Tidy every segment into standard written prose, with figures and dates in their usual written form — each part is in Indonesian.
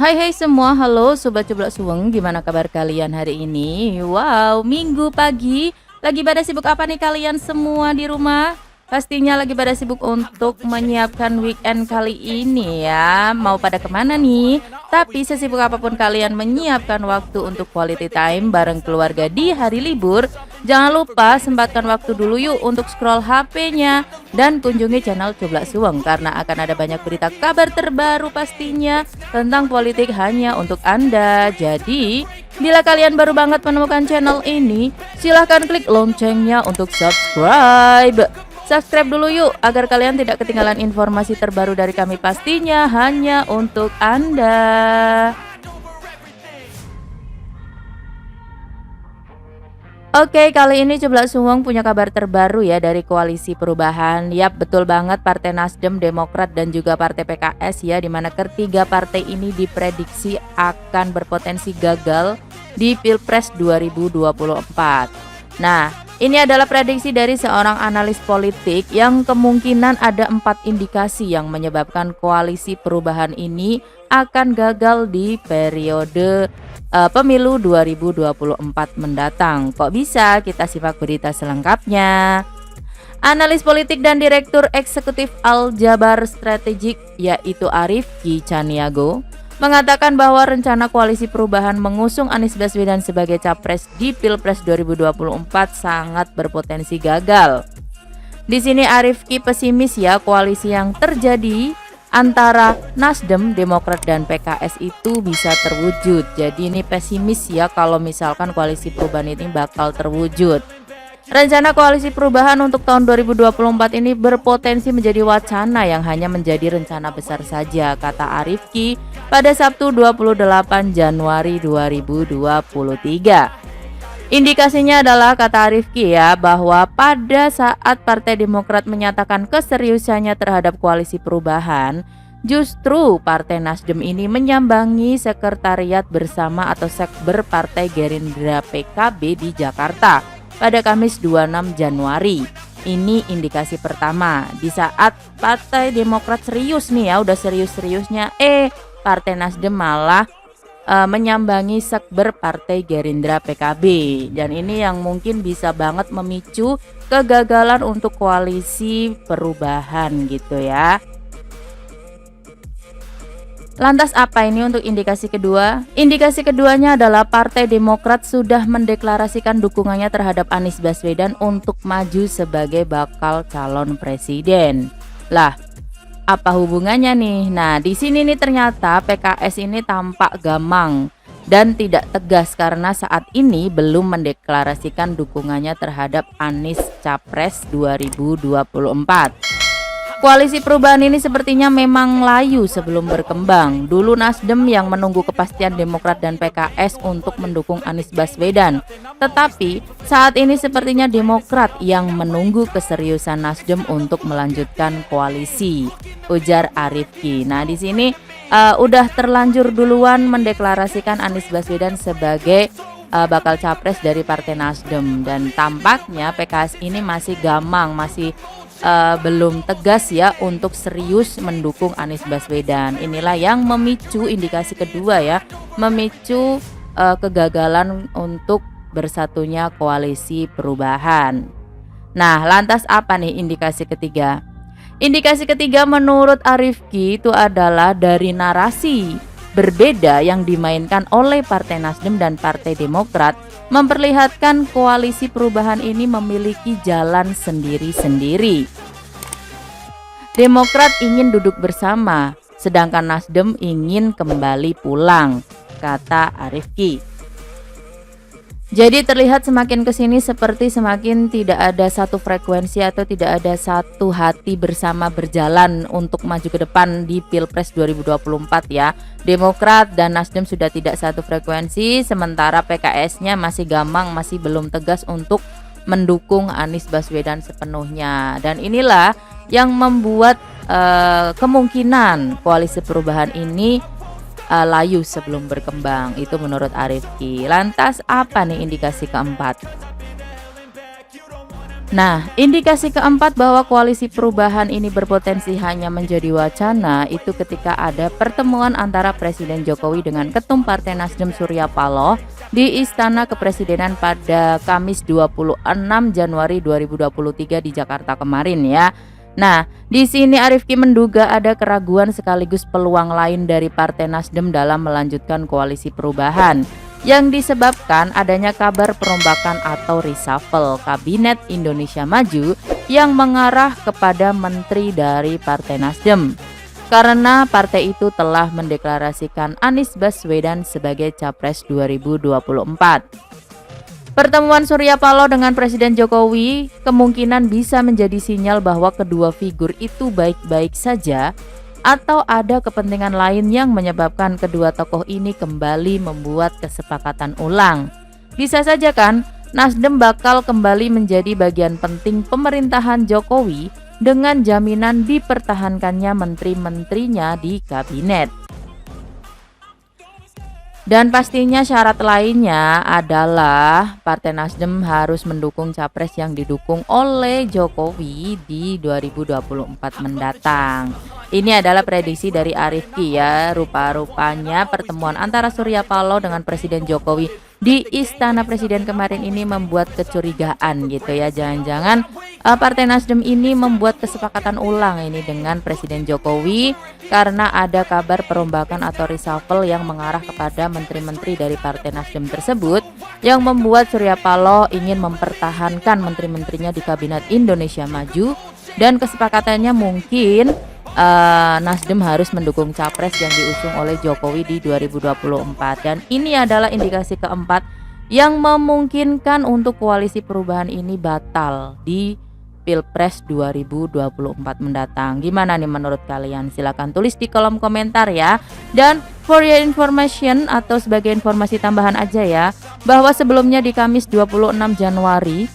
Hai hai semua, halo Sobat Coblak Suweng, gimana kabar kalian hari ini? Wow, Minggu pagi, lagi pada sibuk apa nih kalian semua di rumah? Pastinya lagi pada sibuk untuk menyiapkan weekend kali ini ya. Mau pada kemana nih? Tapi sesibuk apapun kalian menyiapkan waktu untuk quality time bareng keluarga di hari libur, jangan lupa sempatkan waktu dulu yuk untuk scroll HP-nya dan kunjungi channel Coblak Suweng karena akan ada banyak berita kabar terbaru pastinya tentang politik hanya untuk Anda. Jadi, bila kalian baru banget menemukan channel ini, silahkan klik loncengnya untuk subscribe. Subscribe dulu yuk agar kalian tidak ketinggalan informasi terbaru dari kami pastinya hanya untuk Anda. Oke, kali ini Coblak Suweng punya kabar terbaru ya dari Koalisi Perubahan. Yap, betul banget, Partai Nasdem, Demokrat dan juga Partai PKS ya, dimana ketiga partai ini diprediksi akan berpotensi gagal di Pilpres 2024. Nah, ini adalah prediksi dari seorang analis politik yang kemungkinan ada 4 indikasi yang menyebabkan Koalisi Perubahan ini akan gagal di periode pemilu 2024 mendatang. Kok bisa? Kita simak berita selengkapnya. Analis politik dan Direktur Eksekutif Al-Jabar Strategik yaitu Arifki Caniago mengatakan bahwa rencana Koalisi Perubahan mengusung Anies Baswedan sebagai capres di Pilpres 2024 sangat berpotensi gagal. Di sini Arifki pesimis ya, koalisi yang terjadi antara Nasdem, Demokrat dan PKS itu bisa terwujud. Jadi ini pesimis ya kalau misalkan Koalisi Perubahan ini bakal terwujud. Rencana Koalisi Perubahan untuk tahun 2024 ini berpotensi menjadi wacana yang hanya menjadi rencana besar saja, kata Arifki pada Sabtu 28 Januari 2023. Indikasinya adalah, kata Arifki ya, bahwa pada saat Partai Demokrat menyatakan keseriusannya terhadap Koalisi Perubahan, justru Partai Nasdem ini menyambangi sekretariat bersama atau sekber Partai Gerindra PKB di Jakarta pada Kamis 26 Januari. Ini indikasi pertama. Di saat Partai Demokrat serius nih ya, udah serius-seriusnya, Partai Nasdem malah menyambangi sekber Partai Gerindra PKB. Dan ini yang mungkin bisa banget memicu kegagalan untuk Koalisi Perubahan gitu ya. Lantas apa ini untuk indikasi kedua? Indikasi keduanya adalah Partai Demokrat sudah mendeklarasikan dukungannya terhadap Anies Baswedan untuk maju sebagai bakal calon presiden. Lah, apa hubungannya nih? Nah, di sini nih ternyata PKS ini tampak gamang dan tidak tegas karena saat ini belum mendeklarasikan dukungannya terhadap Anies Capres 2024. Koalisi Perubahan ini sepertinya memang layu sebelum berkembang. Dulu Nasdem yang menunggu kepastian Demokrat dan PKS untuk mendukung Anies Baswedan. Tetapi saat ini sepertinya Demokrat yang menunggu keseriusan Nasdem untuk melanjutkan koalisi, ujar Arifki. Nah, di sini udah terlanjur duluan mendeklarasikan Anies Baswedan sebagai bakal capres dari Partai Nasdem, dan tampaknya PKS ini masih gamang, masih belum tegas ya untuk serius mendukung Anies Baswedan. Inilah yang memicu indikasi kedua ya, memicu kegagalan untuk bersatunya Koalisi Perubahan. Nah, lantas apa nih indikasi ketiga? Indikasi ketiga menurut Arifki itu adalah dari narasi berbeda yang dimainkan oleh Partai Nasdem dan Partai Demokrat, memperlihatkan Koalisi Perubahan ini memiliki jalan sendiri-sendiri. Demokrat ingin duduk bersama, sedangkan Nasdem ingin kembali pulang, kata Arifki. Jadi terlihat semakin kesini seperti semakin tidak ada satu frekuensi atau tidak ada satu hati bersama berjalan untuk maju ke depan di Pilpres 2024 ya. Demokrat dan Nasdem sudah tidak satu frekuensi, sementara PKS-nya masih gamang, masih belum tegas untuk mendukung Anies Baswedan sepenuhnya. Dan inilah yang membuat kemungkinan Koalisi Perubahan ini layu sebelum berkembang, itu menurut Arifki. Lantas apa nih indikasi keempat? Nah, indikasi keempat bahwa koalisi perubahan ini berpotensi hanya menjadi wacana itu ketika ada pertemuan antara Presiden Jokowi dengan Ketum Partai Nasdem Surya Paloh di Istana Kepresidenan pada Kamis 26 Januari 2023 di Jakarta kemarin ya. Nah, di sini Arifki menduga ada keraguan sekaligus peluang lain dari Partai Nasdem dalam melanjutkan koalisi perubahan yang disebabkan adanya kabar perombakan atau reshuffle Kabinet Indonesia Maju yang mengarah kepada menteri dari Partai Nasdem. Karena partai itu telah mendeklarasikan Anies Baswedan sebagai Capres 2024. Pertemuan Surya Paloh dengan Presiden Jokowi kemungkinan bisa menjadi sinyal bahwa kedua figur itu baik-baik saja atau ada kepentingan lain yang menyebabkan kedua tokoh ini kembali membuat kesepakatan ulang. Bisa saja kan, Nasdem bakal kembali menjadi bagian penting pemerintahan Jokowi dengan jaminan dipertahankannya menteri-menterinya di kabinet. Dan pastinya syarat lainnya adalah Partai Nasdem harus mendukung capres yang didukung oleh Jokowi di 2024 mendatang. Ini adalah prediksi dari Arifki ya. Rupa-rupanya pertemuan antara Surya Paloh dengan Presiden Jokowi di Istana Presiden kemarin ini membuat kecurigaan gitu ya. Jangan-jangan Partai Nasdem ini membuat kesepakatan ulang ini dengan Presiden Jokowi karena ada kabar perombakan atau reshuffle yang mengarah kepada menteri-menteri dari Partai Nasdem tersebut yang membuat Surya Paloh ingin mempertahankan menteri-menterinya di Kabinet Indonesia Maju, dan kesepakatannya mungkin Nasdem harus mendukung capres yang diusung oleh Jokowi di 2024, dan ini adalah indikasi keempat yang memungkinkan untuk koalisi perubahan ini batal di Pilpres 2024 mendatang. Gimana nih menurut kalian? Silahkan tulis di kolom komentar ya. Dan for your information atau sebagai informasi tambahan aja ya, bahwa sebelumnya di Kamis 26 Januari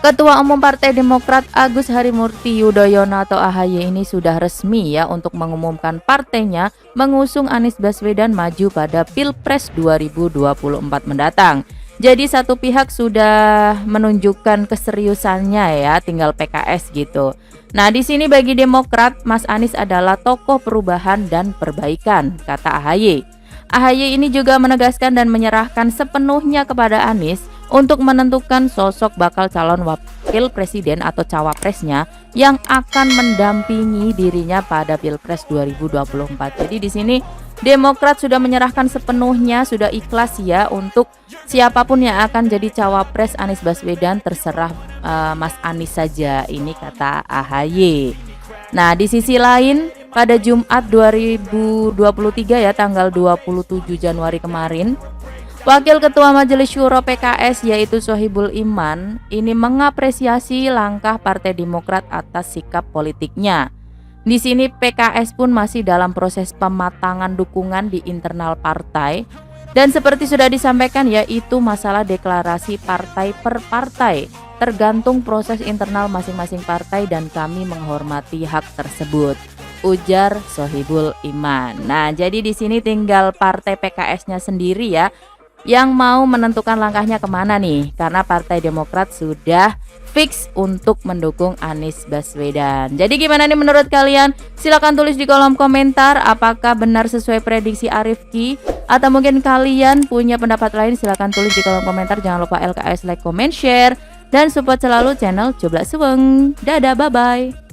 Ketua Umum Partai Demokrat Agus Harimurti Yudhoyono atau AHY ini sudah resmi ya untuk mengumumkan partainya mengusung Anies Baswedan maju pada Pilpres 2024 mendatang. Jadi satu pihak sudah menunjukkan keseriusannya ya, tinggal PKS gitu. Nah, di sini bagi Demokrat, Mas Anies adalah tokoh perubahan dan perbaikan, kata AHY. AHY ini juga menegaskan dan menyerahkan sepenuhnya kepada Anies untuk menentukan sosok bakal calon wakil presiden atau cawapresnya yang akan mendampingi dirinya pada Pilpres 2024. Jadi di sini Demokrat sudah menyerahkan sepenuhnya, sudah ikhlas ya untuk siapapun yang akan jadi cawapres Anies Baswedan, terserah Mas Anies saja, ini kata AHY. Nah, di sisi lain pada Jumat 2023 ya tanggal 27 Januari kemarin, Wakil Ketua Majelis Syuro PKS yaitu Sohibul Iman ini mengapresiasi langkah Partai Demokrat atas sikap politiknya. Di sini PKS pun masih dalam proses pematangan dukungan di internal partai, dan seperti sudah disampaikan yaitu masalah deklarasi partai per partai tergantung proses internal masing-masing partai dan kami menghormati hak tersebut, ujar Sohibul Iman. Nah, jadi di sini tinggal partai PKS-nya sendiri ya yang mau menentukan langkahnya kemana nih, karena Partai Demokrat sudah fix untuk mendukung Anies Baswedan. Jadi gimana nih menurut kalian? Silahkan tulis di kolom komentar apakah benar sesuai prediksi Arifki, atau mungkin kalian punya pendapat lain. Silahkan tulis di kolom komentar. Jangan lupa LKS like, comment, share, dan support selalu channel Coblak Suweng. Dadah, bye-bye.